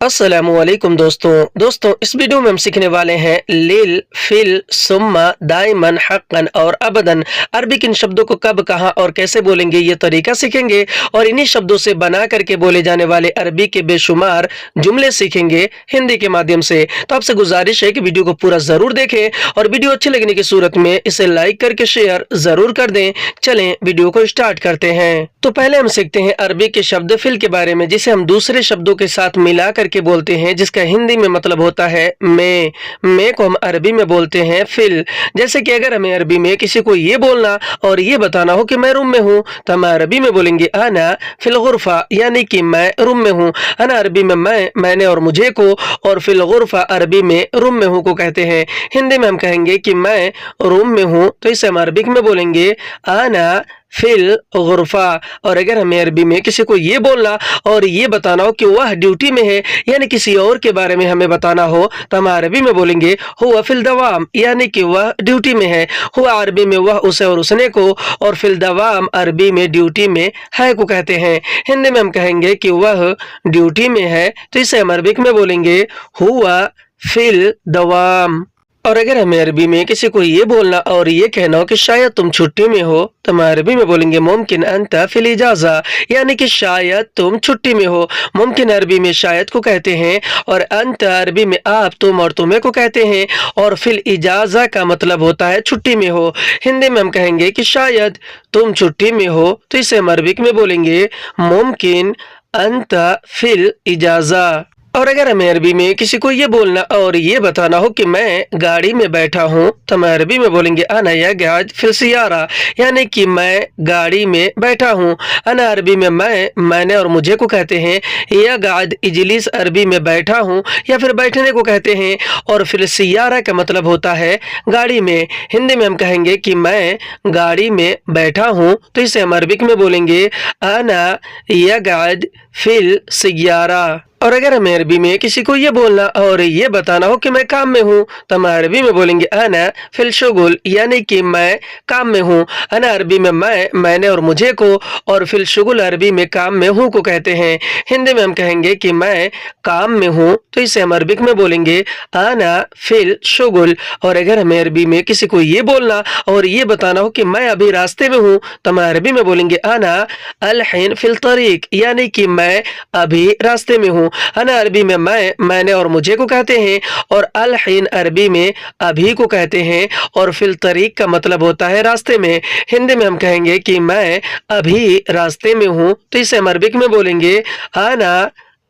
अस्सलामुअलैकुम दोस्तों इस वीडियो में हम सीखने वाले हैं लिल, फिल, सुम्मा, दाइमन, हक्कन और अबदन। अरबी के इन शब्दों को कब, कहाँ और कैसे बोलेंगे ये तरीका सीखेंगे और इन्हीं शब्दों से बना करके बोले जाने वाले अरबी के बेशुमार जुमले सीखेंगे हिंदी के माध्यम से। तो आपसे गुजारिश है कि वीडियो को पूरा जरूर देखें और वीडियो अच्छे लगने की सूरत में इसे लाइक करके शेयर जरूर कर दें। चलें वीडियो को स्टार्ट करते हैं। तो पहले हम सीखते हैं अरबी के शब्द फिल के बारे में, जिसे हम दूसरे शब्दों के साथ मिला करके बोलते हैं, जिसका हिंदी में मतलब होता है मैं को हम अरबी में बोलते हैं फिल। जैसे कि अगर हमें अरबी में किसी को ये बोलना और ये बताना हो कि मैं रूम में हूँ, तो हम अरबी में बोलेंगे आना फिल गुरफा, यानी कि मैं रूम में हूँ। आना अरबी में मैंने और मुझे को, और फिल गुरफा अरबी में रूम में हूँ को कहते हैं। हिंदी में हम कहेंगे कि मैं रूम में हूँ, तो इसे हम अरबिक में बोलेंगे आना फिल गुरफा। और अगर हमें अरबी में किसी को ये बोलना और ये बताना हो कि वह ड्यूटी में है, यानी किसी और के बारे में हमें बताना हो, तो हम अरबी में बोलेंगे हुआ फिल दवाम, यानी कि वह ड्यूटी में है। हुआ अरबी में वह, उसे और उसने को, और फिल दवाम अरबी में ड्यूटी में है को कहते हैं। हिंदी में हम कहेंगे कि वह ड्यूटी में है, तो इसे हम अरबिक में बोलेंगे हुआ फिल दवाम। और अगर हमें अरबी में किसी को ये बोलना और ये कहना हो कि शायद तुम छुट्टी में हो, तो हम अरबी में बोलेंगे मुमकिन अंता फिल इजाज़ा, यानी कि शायद तुम छुट्टी में हो। मुमकिन अरबी में शायद को कहते हैं, और अंता अरबी में आप, तुम और तुम्हें को कहते हैं, और फिल इजाज़ा का मतलब होता है छुट्टी में हो। हिंदी में हम कहेंगे कि शायद तुम छुट्टी में हो, तो इसे हम अरबिक में बोलेंगे मुमकिन अंता फिल इजाज़ा। और अगर हमें अरबी में किसी को ये बोलना और ये बताना हो कि मैं गाड़ी में बैठा हूँ, तो हम अरबी में बोलेंगे अना यक़अद फिल सियारा, यानी कि मैं गाड़ी में बैठा हूँ। अना अरबी में मैंने और मुझे को कहते हैं। यक़अद इजलिस अरबी में बैठा हूँ या फिर बैठने को कहते हैं, और फिल सियारा का मतलब होता है गाड़ी में। हिंदी में हम कहेंगे कि मैं गाड़ी में बैठा हूँ, तो इसे हम अरबिक में बोलेंगे अना यक़अद फिल सियारा। और अगर हमें अरबी में किसी को ये बोलना और ये बताना हो कि मैं काम में हूँ, तो हम अरबी में बोलेंगे अना फिल शुगुल, यानी कि मैं काम में हूँ। अना अरबी में मैंने और मुझे को, और फिल शुगुल अरबी में काम में हूँ को कहते हैं। हिंदी में हम कहेंगे कि मैं काम में हूँ, तो इसे हम अरबिक में बोलेंगे अना फिल शुगुल। और अगर हमें अरबी में किसी को ये बोलना और ये बताना हो कि मैं अभी रास्ते में हूँ, तो हम अरबी में बोलेंगे अना अल हिन फिल तरीक, यानी कि मैं अभी रास्ते में हूँ। अना अरबी में मैंने और मुझे को कहते हैं, और अल हिन अरबी में अभी को कहते हैं, और फिल तरीक का मतलब होता है रास्ते में। हिंदी में हम कहेंगे कि मैं अभी रास्ते में हूँ, तो इसे हम अरबिक में बोलेंगे अना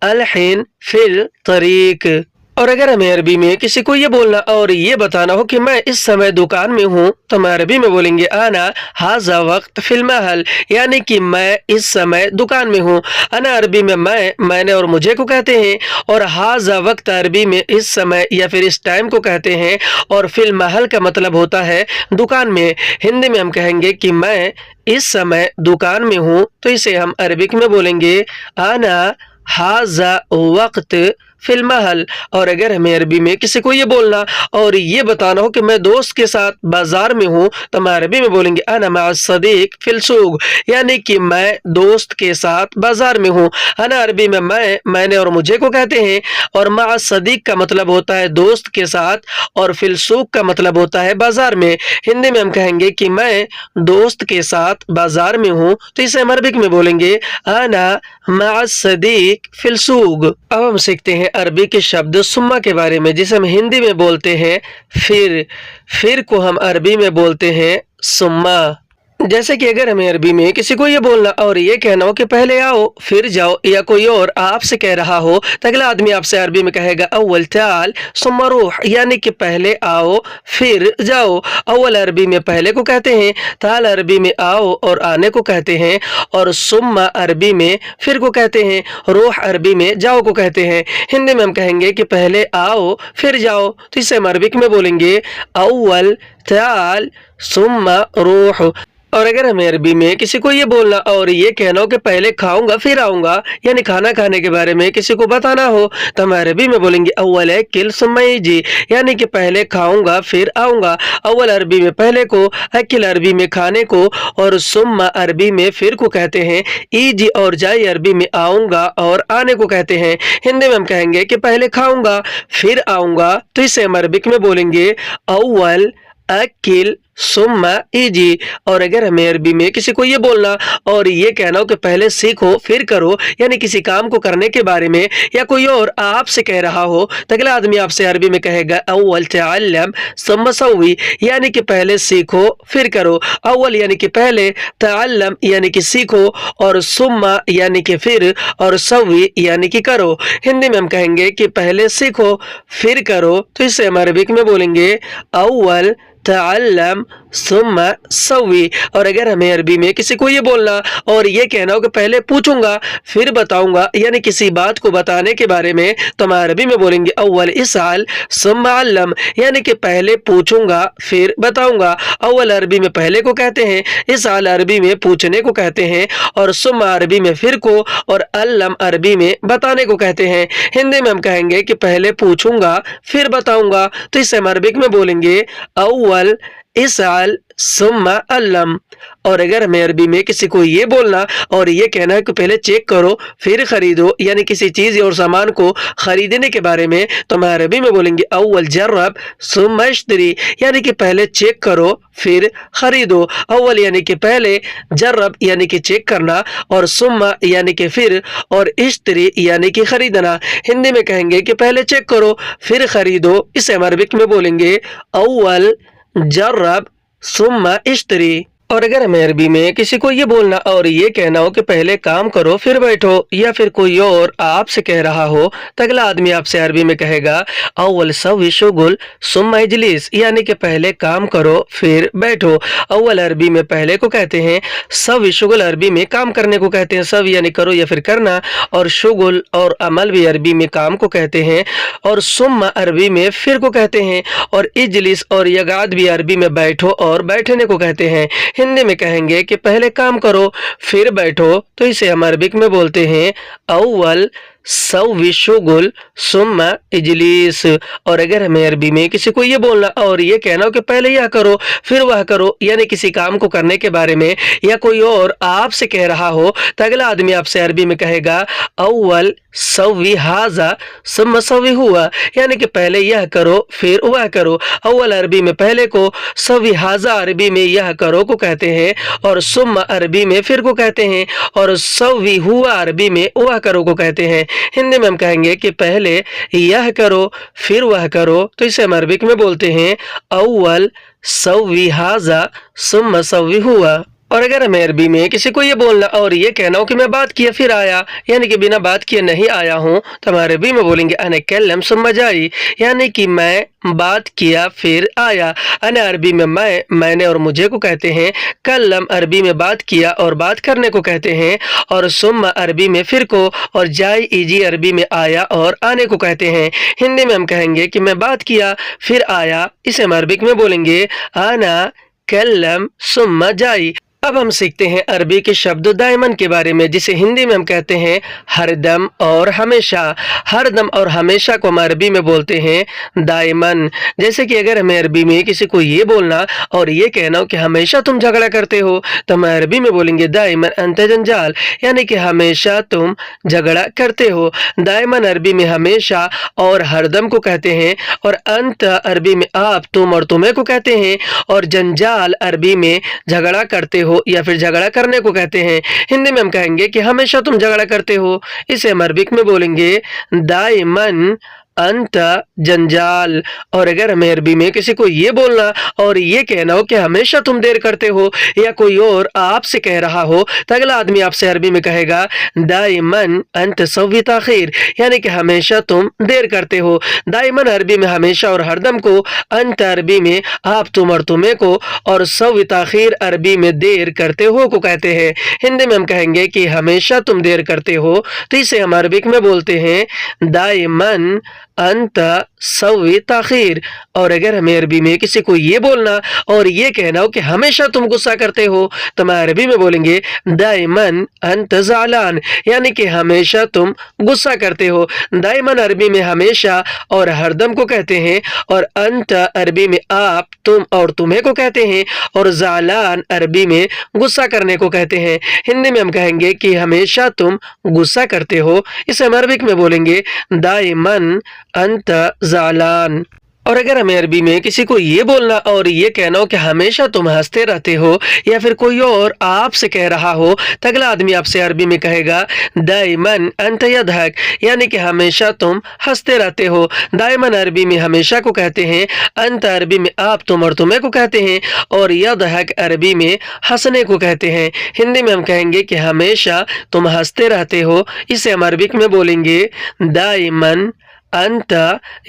अल हिन फिल तरीक। और अगर हमें अरबी में किसी को ये बोलना और ये बताना हो कि मैं इस समय दुकान में हूँ, तो हम अरबी में बोलेंगे आना हाजा वक्त फिल महल, यानी कि मैं इस समय दुकान में हूँ। अना अरबी में मैंने और मुझे को कहते हैं, और हाजा वक्त अरबी में इस समय या फिर इस टाइम को कहते हैं, और फिल महल का मतलब होता है दुकान में। हिंदी में हम कहेंगे कि मैं इस समय दुकान में हूँ, तो इसे हम अरबिक में बोलेंगे आना हाजा वक्त फिल महल। और अगर हमें अरबी में किसी को ये बोलना और ये बताना हो कि मैं दोस्त के साथ बाजार में हूँ, तो हम अरबी में बोलेंगे अना मअ सदीक फिल सूक, यानी कि मैं दोस्त के साथ बाजार में हूँ। अना अरबी में मैंने और मुझे को कहते हैं, और मअ सदीक का मतलब होता है दोस्त के साथ, और फिल सूक का मतलब होता है बाजार में। हिंदी में हम कहेंगे कि मैं दोस्त के साथ बाजार में हूँ, तो इसे हम अरबिक में बोलेंगे अना मअ सदीक फिल सूक। अब हम सीखते हैं अरबी के शब्द सुम्मा के बारे में, जिसे हम हिंदी में बोलते हैं फिर को हम अरबी में बोलते हैं सुम्मा। जैसे कि अगर हमें अरबी में किसी को ये बोलना और ये कहना हो कि पहले आओ फिर जाओ, या कोई और आपसे कह रहा हो, तो अगला आदमी आपसे अरबी में कहेगा अव्वल ताल सुम्मा रूह, यानी कि पहले आओ फिर जाओ। अव्वल अरबी में पहले को कहते हैं, ताल अरबी में आओ और आने को कहते हैं, और सुम्मा अरबी में फिर को कहते हैं, रूह अरबी में जाओ को कहते हैं। हिंदी में हम कहेंगे कि पहले आओ फिर जाओ, तो इसे हम अरबिक में बोलेंगे अव्वल ताल सुम्मा रूह। और अगर हमें अरबी में किसी को ये बोलना और ये कहना हो कि पहले खाऊंगा फिर आऊंगा, यानी खाना खाने के बारे में किसी को बताना हो, तो हम अरबी में बोलेंगे अव्वल अकिल सुम्मा इजी, यानी कि पहले खाऊंगा फिर आऊंगा। अव्वल अरबी में पहले को, अकिल अरबी में खाने को, और सुम्मा अरबी में फिर को कहते हैं। इजी और जाई अरबी में आऊंगा और आने को कहते हैं। हिंदी में हम कहेंगे कि पहले खाऊंगा फिर आऊंगा, तो इसे हम अरबिक में बोलेंगे अव्वल अकिल सुम्मा इजी। और अगर हमें अरबी में किसी को ये बोलना और ये कहना हो कि पहले सीखो फिर करो, यानी किसी काम को करने के बारे में या कोई और आपसे कह रहा हो, तो अगला आदमी आपसे अरबी में कहेगा अव्वल तअल्लम सुम्मा सव्वी, यानी कि पहले सीखो फिर करो। अव्वल यानी कि पहले, तअल्लम यानी कि सीखो, और सुम्मा यानी कि फिर, और सव्वी यानी कि करो। हिंदी में हम कहेंगे कि पहले सीखो फिर करो, तो इसे हम अरबिक में बोलेंगे अव्वल तअल्लम सुम्मा सव्वी। और अगर हमें अरबी में किसी को ये बोलना और ये कहना हो कि पहले पूछूंगा फिर बताऊंगा, यानी किसी बात को बताने के बारे में, तो हम अरबी में बोलेंगे अव्वल इसाल सुम्मा अल्लम, यानी कि पहले पूछूंगा फिर बताऊंगा। अव्वल अरबी में पहले को कहते हैं, इसाल अरबी में पूछने को कहते हैं, और सुम्मा अरबी में फिर को, और अल्लम अरबी में बताने को कहते हैं। हिंदी में हम कहेंगे कि पहले पूछूंगा फिर बताऊंगा, तो इसे हम अरबिक में बोलेंगे अव्वल इसाल सुम्मा अल्लम। और अगर हमें अरबी में किसी को ये बोलना और ये कहना है कि पहले चेक करो फिर खरीदो, यानी किसी चीज और सामान को खरीदने के बारे में, तो हम अरबी में बोलेंगे अव्वल जर्रब सुम्मा इश्तरी, यानी कि पहले चेक करो फिर खरीदो। अव्वल यानी कि पहले, जर्रब यानी कि चेक करना, और सुम्मा यानी कि फिर, और इश्तरी यानी कि खरीदना। हिंदी में कहेंगे कि पहले चेक करो फिर खरीदो, इसे हम अरबिक में बोलेंगे अव्वल जर्रब सुम्मा इश्तरी। और अगर हमें अरबी में किसी को ये बोलना और ये कहना हो कि पहले काम करो फिर बैठो, या फिर कोई और आपसे कह रहा हो, तो अगला आदमी आपसे अरबी में कहेगा अव्वल सव्वी शुगुल सुम्मा इजलिस, यानी कि पहले काम करो फिर बैठो। अव्वल अरबी में पहले को कहते हैं, सव्वी शुगुल अरबी में काम करने को कहते हैं, सव्वी यानी करो या फिर करना, और शुगुल और अमल भी अरबी में काम को कहते हैं, और सुम्मा अरबी में फिर को कहते हैं, और इजलिस और यगाद भी अरबी में बैठो और बैठने को कहते हैं। हिंदी में कहेंगे कि पहले काम करो फिर बैठो, तो इसे हम अरबिक में बोलते हैं अव्वल सव्वी शुगुल सुम्मा इजलिस। और अगर हमें अरबी में किसी को ये बोलना और ये कहना हो कि पहले यह करो फिर वह करो, यानी किसी काम को करने के बारे में या कोई और आपसे कह रहा हो, तो अगला आदमी आपसे अरबी में कहेगा अव्वल सव्वी हाजा सुम्मा सव्वी हुआ, यानी कि पहले यह करो फिर वह करो। अव्वल अरबी में पहले को, सव्वी हाजा अरबी में यह करो को कहते हैं, और सुम्मा अरबी में फिर को कहते हैं, और सव्वी हुआ अरबी में वह करो को कहते हैं। हिंदी में हम कहेंगे कि पहले यह करो फिर वह करो, तो इसे हम अरबिक में बोलते हैं अव्वल सव्वी हाजा सुम्मा सव्वी हुआ। और अगर हमें अरबी में किसी को ये बोलना और ये कहना हो कि मैं बात किया फिर आया, यानी कि बिना बात किए नहीं आया हूँ, तो हम अरबी में बोलेंगे अने कल्लम सुम्मा जाई, यानी कि मैं बात किया फिर आया। अने अरबी में मैंने और मुझे को कहते हैं, कल्लम अरबी में बात किया और बात करने को कहते हैं, और सुम्मा अरबी में फिर को, और जाई इजी अरबी में आया और आने को कहते हैं। हिंदी में हम कहेंगे कि मैं बात किया फिर आया, इसे हम अरबिक में बोलेंगे आना कल्लम सुम्मा जाई। अब हम सीखते हैं अरबी के शब्द दायमन के बारे में, जिसे हिंदी में हम कहते हैं हरदम और हमेशा। हरदम और हमेशा को हम अरबी में बोलते हैं दायमन। जैसे कि अगर हमें अरबी में किसी को ये बोलना और ये कहना हो कि हमेशा तुम झगड़ा करते हो, तो हम अरबी में बोलेंगे दायमन अंत जंजाल, यानी कि हमेशा तुम झगड़ा करते हो। दायमन अरबी में हमेशा और हरदम को कहते हैं, और अंत अरबी में आप तुम और तुम्हें को कहते हैं, और जंजाल अरबी में झगड़ा करते हो या फिर झगड़ा करने को कहते हैं। हिंदी में हम कहेंगे कि हमेशा तुम झगड़ा करते हो, इसे हम अरबिक में बोलेंगे दायमन अंत जंजाल। और अगर हमें अरबी में किसी को ये बोलना और ये कहना हो कि हमेशा तुम देर करते हो, या कोई और आपसे कह रहा हो, तो अगला आदमी आपसे अरबी में कहेगा दाइमन अंत सव्वी ताखीर, यानी कि हमेशा तुम देर करते हो। दाइमन अरबी में हमेशा और हरदम को, अंत अरबी में आप तुम और तुम्हें को, और सव्वी ताखीर अरबी में देर करते हो को कहते हैं। हिंदी में हम कहेंगे कि हमेशा तुम देर करते हो, तो इसे हम अरबिक में बोलते हैं दाइमन अंत सव्वी ताखीर। और अगर हमें अरबी में किसी को ये बोलना और ये कहना हो कि हमेशा तुम गुस्सा करते हो, तो हम अरबी में बोलेंगे दाइमन अंत ज़ालान, यानी कि हमेशा तुम गुस्सा करते हो। दाइमन अरबी में हमेशा और हरदम को कहते हैं, और अंत अरबी में आप, तुम और तुम्हें को कहते हैं, और ज़ालान अरबी में गुस्सा करने को कहते हैं। हिंदी में हम कहेंगे कि हमेशा तुम गुस्सा करते हो, इसे हम अरबिक में बोलेंगे दाइमन अंत ज़ालान। और अगर हमें अरबी में किसी को ये बोलना और ये कहना हो कि हमेशा तुम हंसते रहते हो, या फिर कोई और आपसे कह रहा हो, तो अगला आदमी आपसे अरबी में कहेगा दाइमन अंत यदहक, यानी कि हमेशा तुम हंसते रहते हो। दाइमन अरबी में हमेशा को कहते हैं, अंत अरबी में आप, तुम और तुम्हें को कहते हैं, और यदहक अरबी में हंसने को कहते हैं। हिंदी में हम कहेंगे कि हमेशा तुम हंसते रहते हो, इसे हम अरबिक में बोलेंगे दाइमन अंत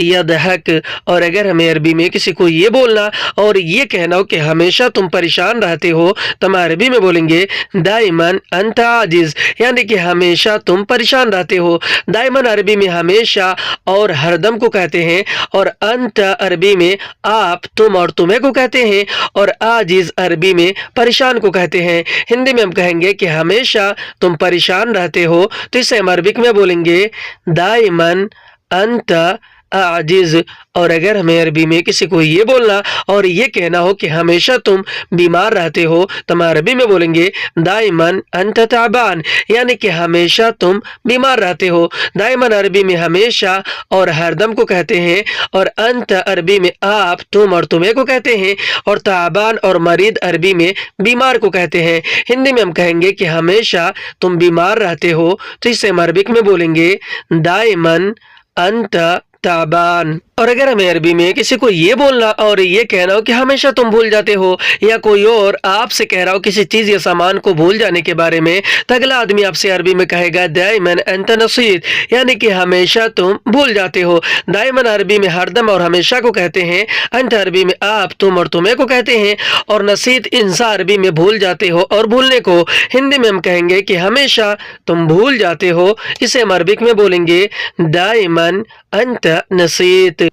यदहक। और अगर हमें अरबी में किसी को ये बोलना और ये कहना हो कि हमेशा तुम परेशान रहते हो, तो हम अरबी में बोलेंगे दाइमन अंत आजिज, यानी कि हमेशा तुम परेशान रहते हो। दाइमन अरबी में हमेशा और हरदम को कहते हैं, और अंत अरबी में आप, तुम और तुम्हें को कहते हैं, और आजिज अरबी में परेशान को कहते हैं। हिंदी में हम कहेंगे कि हमेशा तुम परेशान रहते हो, तो इसे हम अरबिक में बोलेंगे दाइमन अंत आजिज। और अगर हमें अरबी में किसी को ये बोलना और ये कहना हो कि हमेशा तुम बीमार रहते हो, तो हम अरबी में बोलेंगे दाइमन अंत ताबान, यानी कि हमेशा तुम बीमार रहते हो। दाइमन अरबी में हमेशा और हरदम को कहते हैं, और अंत अरबी में आप, तुम और तुम्हें को कहते हैं, और ताबान और मरीद अरबी में बीमार को कहते हैं। हिंदी में हम कहेंगे कि हमेशा तुम बीमार रहते हो, तो इसे हम अरबिक में बोलेंगे दाइमन अंत ताबान। और अगर हमें अरबी में किसी को ये बोलना और ये कहना हो कि हमेशा तुम भूल जाते हो, या कोई और आपसे कह रहा हो किसी चीज या सामान को भूल जाने के बारे में, तो अगला आदमी आपसे अरबी में कहेगा दाइमन अंत नसीत, यानी कि हमेशा तुम भूल जाते हो। दाइमन अरबी में हरदम और हमेशा को कहते हैं, अंत अरबी में आप, तुम और तुम्हें को कहते हैं, और नसीत इंसा अरबी में भूल जाते हो और भूलने को। हिंदी में हम कहेंगे कि हमेशा तुम भूल जाते हो, इसे हम अरबिक में बोलेंगे दाइमन अंत नसीत।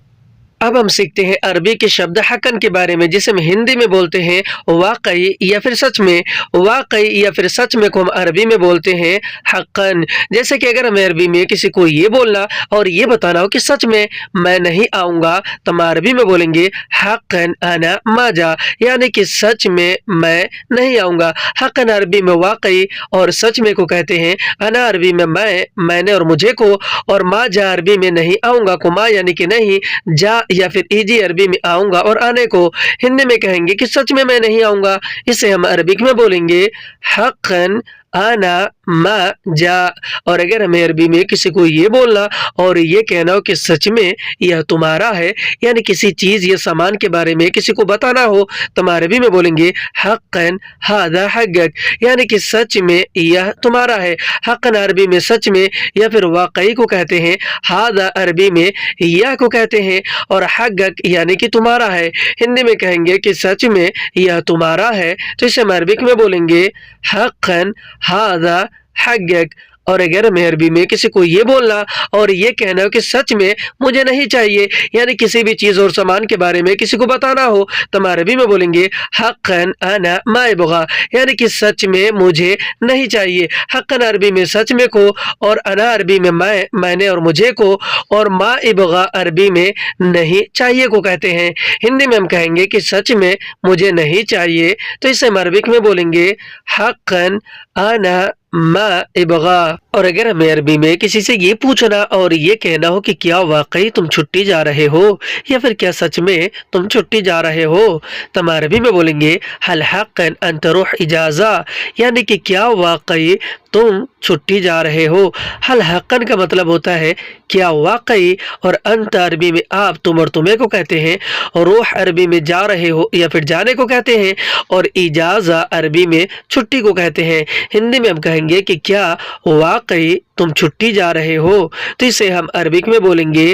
अब हम सीखते हैं अरबी के शब्द हकन के बारे में, जिसे हम हिंदी में बोलते हैं वाकई या फिर सच में। वाकई या फिर सच में को हम अरबी में बोलते हैं हकन। जैसे कि अगर हमें अरबी में किसी को ये बोलना और ये बताना हो कि सच में मैं नहीं आऊँगा, तो हम अरबी में बोलेंगे हकन अना माजा, यानी कि सच में मैं नहीं आऊँगा। हकन अरबी में वाकई और सच में को कहते हैं, अना अरबी में मैं, मैंने और मुझे को, और माजा अरबी में नहीं आऊँगा को मा, यानी कि नहीं, जा या फिर इजी अरबी में आऊंगा और आने को। हिंदी में कहेंगे कि सच में मैं नहीं आऊंगा, इसे हम अरबिक में बोलेंगे हक़न आना मा जा। और अगर हमें अरबी में किसी को ये बोलना और ये कहना हो कि सच में यह तुम्हारा है, यानी किसी चीज या सामान के बारे में किसी को बताना हो, तो हम अरबी में बोलेंगे हक़न हादा हक़क, यानी कि सच में यह तुम्हारा है। हक़न अरबी में सच में या फिर वाकई को कहते हैं, हादा अरबी में यह को कहते हैं, और हक़क यानी कि तुम्हारा है। हिंदी में कहेंगे कि सच में यह तुम्हारा है, तो इसे हम अरबिक में बोलेंगे हक़न हादा हक़क। और अगर हमें अरबी में किसी को ये बोलना और ये कहना हो कि सच में मुझे नहीं चाहिए, यानी किसी भी चीज़ और सामान के बारे में किसी को बताना हो, तो हम अरबी में बोलेंगे हक़न अना मा इबगा, यानी कि सच में मुझे नहीं चाहिए। हक़न अरबी में सच में को, और अना अरबी में मैं, मैंने और मुझे को, और मा इबगा अरबी में नहीं चाहिए को कहते हैं। हिंदी में हम कहेंगे कि सच में मुझे नहीं चाहिए, तो इसे हम अरबिक में बोलेंगे हक़न अना मा इबगा। और अगर हमें अरबी में किसी से ये पूछना और ये कहना हो कि क्या वाकई तुम छुट्टी जा रहे हो, या फिर क्या सच में तुम छुट्टी जा रहे हो, तो हम अरबी में बोलेंगे हल हक़न अन तरुह इजाज़ा, यानी कि क्या वाकई तुम छुट्टी जा रहे हो। हल हक़न का मतलब होता है क्या वाकई, और अंत अरबी में आप, तुम और तुम्हें को कहते हैं, और रूह अरबी में जा रहे हो या फिर जाने को कहते हैं, और इजाज़ा अरबी में छुट्टी को कहते हैं। हिंदी में हम कहेंगे कि क्या वाकई तुम छुट्टी जा रहे हो, तो इसे हम अरबिक में बोलेंगे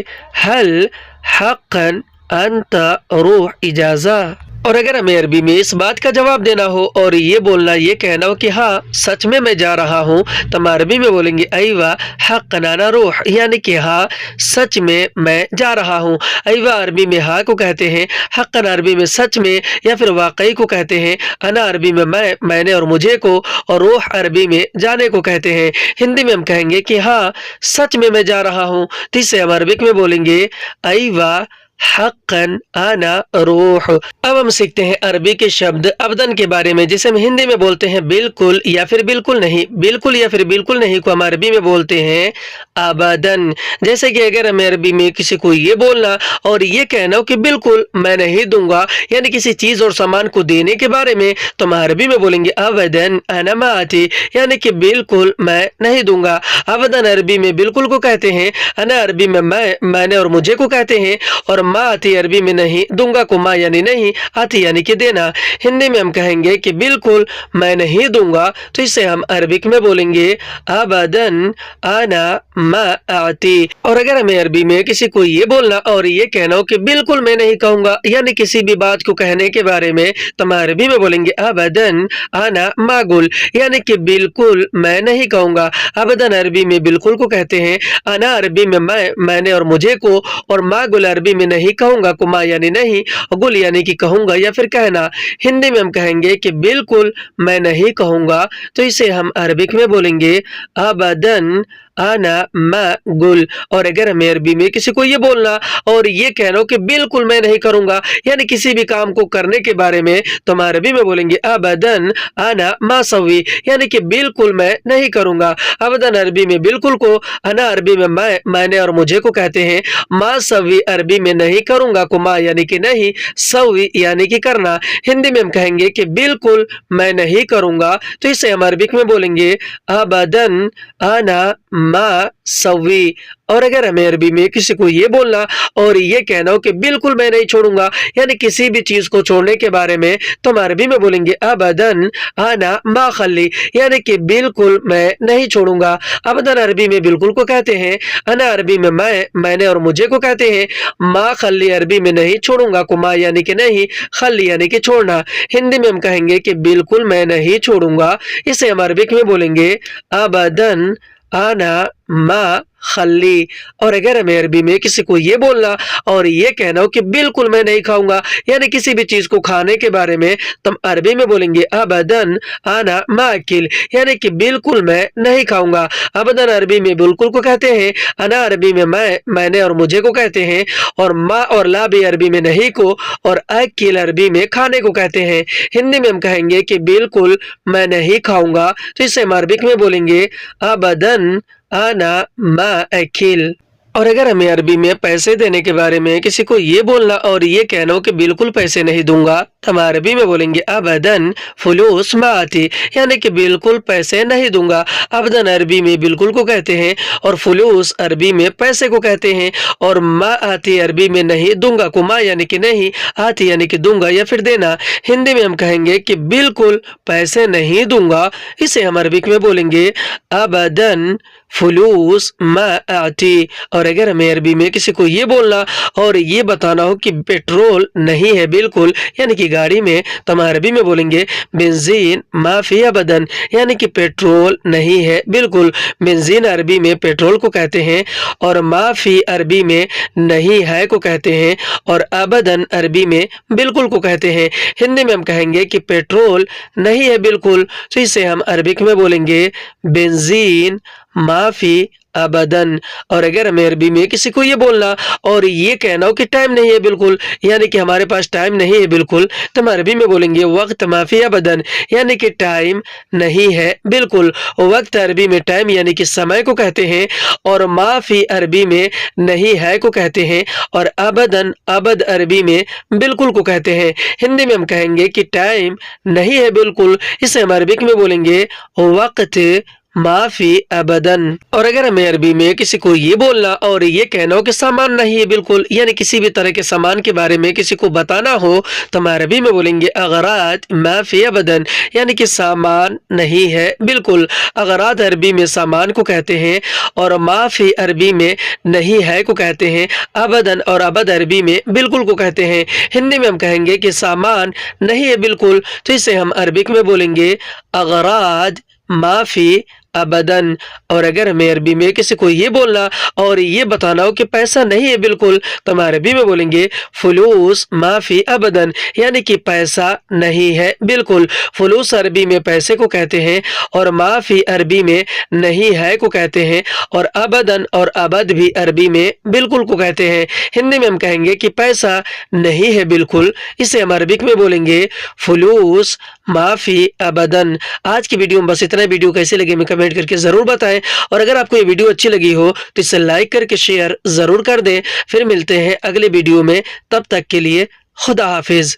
हल हक़न अंत रूह इजाज़ा। और अगर हमें अरबी में इस बात का जवाब देना हो और ये बोलना, ये कहना हो कि हाँ सच में मैं जा रहा हूँ, तो हम अरबी में बोलेंगे अयवा हक़्क़न अना रूह, यानी कि हाँ सच में मैं जा रहा हूँ। अयवा अरबी में हाँ को कहते हैं, हक़्क़न अरबी में सच में या फिर वाकई को कहते हैं, अना अरबी में मैंने और मुझे को, और रूह अरबी में जाने को कहते हैं। हिंदी में हम कहेंगे कि हाँ सच में मैं जा रहा हूँ, तो इसे हम अरबिक में बोलेंगे अयवा हक़्क़न अना रूह। अब हम सीखते हैं अरबी के शब्द अबदन के बारे में, जिसे हम हिंदी में बोलते हैं बिल्कुल या फिर बिल्कुल नहीं। बिल्कुल या फिर बिल्कुल नहीं को हम अरबी में बोलते हैं अबदन। जैसे कि अगर हमें अरबी में किसी को ये बोलना और ये कहना हो कि बिल्कुल मैं नहीं दूंगा, यानी किसी चीज और सामान को देने के बारे में, तो हम अरबी में बोलेंगे अबदन अना मा आती, यानी कि बिल्कुल मैं नहीं दूंगा। अबदन अरबी में बिल्कुल को कहते हैं, अना अरबी में मैंने और मुझे को कहते हैं, और मा आती अरबी में नहीं, दूंगा को मा यानी नहीं, आती यानी कि देना। हिंदी में हम कहेंगे कि बिल्कुल मैं नहीं दूंगा, तो इसे हम अरबिक में बोलेंगे अबदन अना मा आती। और अगर हमें अरबी में किसी को ये बोलना और ये कहना हो कि बिल्कुल मैं नहीं कहूंगा, यानी किसी भी बात को कहने के बारे में, तो हम अरबी में बोलेंगे अबदन अना मागुल, यानी कि बिल्कुल मैं नहीं कहूंगा। अबदन अरबी में बिल्कुल को कहते हैं, अना अरबी में मैंने और मुझे को, और मागुल अरबी में नहीं कहूंगा को मा यानी नहीं, गुल यानी कि कहूंगा या फिर कहना। हिंदी में हम कहेंगे कि बिल्कुल मैं नहीं कहूंगा, तो इसे हम अरबिक में बोलेंगे अबदन अना मागुल। और अगर हमें अरबी में किसी को ये बोलना और ये कहना हो कि बिल्कुल मैं नहीं करूंगा, यानी किसी भी काम को करने के बारे में, तो हम अरबी में बोलेंगे अबदन अना मासवी, यानी कि बिल्कुल मैं नहीं करूंगा। अबदन अरबी में बिल्कुल को, अना अरबी में मैंने और मुझे को कहते हैं, मासवी अरबी में नहीं करूंगा को मा यानी कि नहीं, सवी यानी कि करना। हिंदी में हम कहेंगे कि बिल्कुल मैं नहीं करूंगा, तो इसे हम अरबिक में बोलेंगे अबदन अना मा सवी। और अगर हमें अरबी में किसी को ये बोलना और ये कहना हो कि बिल्कुल मैं नहीं छोड़ूंगा, यानी किसी भी चीज को छोड़ने के बारे में, तो हम अरबी में बोलेंगे अबदन अना मा खल्ली, यानी कि बिल्कुल मैं नहीं छोड़ूंगा। अबदन अरबी में बिल्कुल को कहते हैं, अना अरबी में मैंने और मुझे को कहते हैं, मा खल्ली अरबी में नहीं छोड़ूंगा को मा यानी कि नहीं, खल्ली यानी कि छोड़ना। हिंदी में हम कहेंगे कि बिल्कुल मैं नहीं छोड़ूंगा, इसे हम अरबिक में बोलेंगे अबदन अना मा खल्ली। और अगर हमें अरबी में किसी को ये बोलना और ये कहना हो कि बिल्कुल मैं नहीं खाऊंगा, यानी किसी भी चीज को खाने के बारे में, तो हम अरबी में बोलेंगे अबदन अना माकिल, यानी कि बिल्कुल मैं नहीं खाऊंगा। अबदन अरबी में बिल्कुल को कहते हैं, अना अरबी में मैंने और मुझे को कहते हैं, और मा और ला भी अरबी में नहीं को, और अकिल अरबी में खाने को कहते हैं। हिंदी में हम कहेंगे कि बिल्कुल मैं नहीं खाऊंगा, तो इसे हम अरबिक में बोलेंगे अबदन अना मा अकिल। और अगर हमें अरबी में पैसे देने के बारे में किसी को ये बोलना और ये कहना हो कि बिल्कुल पैसे नहीं दूंगा, तो हम अरबी में बोलेंगे अबदन फुलूस मा आती, यानी कि बिल्कुल पैसे नहीं दूंगा। अबदन अरबी में बिल्कुल को कहते हैं, और फुलूस अरबी में पैसे को कहते हैं, और मा आती अरबी में नहीं, दूंगा को मा यानी कि नहीं, आती यानी कि दूंगा या फिर देना। हिंदी में हम कहेंगे कि बिल्कुल पैसे नहीं दूंगा, इसे हम अरबिक में बोलेंगे अबदन फुलूस मा आती। और अगर हमें अरबी में किसी को ये बोलना और ये बताना हो कि पेट्रोल नहीं है बिल्कुल, यानी कि गाड़ी में, तो हम अरबी में बोलेंगे बेंजीन माफी अबदन, यानी कि पेट्रोल नहीं है बिल्कुल। बेंजीन अरबी में पेट्रोल को कहते हैं, और माफी अरबी में नहीं है को कहते हैं, और अबदन अरबी में बिल्कुल को कहते हैं। हिंदी में हम कहेंगे कि पेट्रोल नहीं है बिल्कुल, तो इसे हम अरबिक में बोलेंगे बेंजीन माफी अबदन। और अगर हमें अरबी में किसी को ये बोलना और ये कहना हो कि टाइम नहीं है बिल्कुल, यानी कि हमारे पास टाइम नहीं है बिल्कुल, तो हम अरबी में बोलेंगे वक्त माफी अबदन, यानी कि टाइम नहीं है बिल्कुल। वक्त अरबी में टाइम यानी कि समय को कहते हैं, और माफी अरबी में नहीं है को कहते हैं, और अबदन अबद अरबी में बिल्कुल को कहते हैं। हिंदी में हम कहेंगे कि टाइम नहीं है बिल्कुल, इसे हम अरबिक में बोलेंगे वक्त माफी अबदन। और अगर हमें अरबी में किसी को ये बोलना और ये कहना हो कि सामान नहीं है बिल्कुल, यानी किसी भी तरह के सामान के बारे में किसी को बताना हो, तो हम अरबी में बोलेंगे अगरात माफी अबदन, यानी कि सामान नहीं है बिल्कुल। अगरात अरबी में सामान को कहते हैं और माफी अरबी में नहीं है को कहते हैं। अबदन और अबद अरबी में बिल्कुल को कहते हैं। हिंदी में हम कहेंगे कि सामान नहीं है बिल्कुल, तो इसे हम अरबिक में बोलेंगे अगराद माफी अबदन। और अगर हमें अरबी में किसी को ये बोलना और ये बताना हो कि पैसा नहीं है बिल्कुल, तो हम अरबी में बोलेंगे फुलूस माफी अबदन, यानी कि पैसा नहीं है बिल्कुल। फुलूस अरबी में पैसे को कहते हैं और माफी अरबी में नहीं है को कहते हैं, और अबदन और अबद भी अरबी में बिल्कुल को कहते हैं। हिंदी में हम कहेंगे कि पैसा नहीं है बिल्कुल, इसे हम अरबिक में बोलेंगे फुलूस माफी अबदन। आज की वीडियो में बस इतना। वीडियो कैसे लगे हमें कमेंट करके जरूर बताएं, और अगर आपको ये वीडियो अच्छी लगी हो तो इसे लाइक करके शेयर जरूर कर दें। फिर मिलते हैं अगले वीडियो में, तब तक के लिए खुदा हाफिज।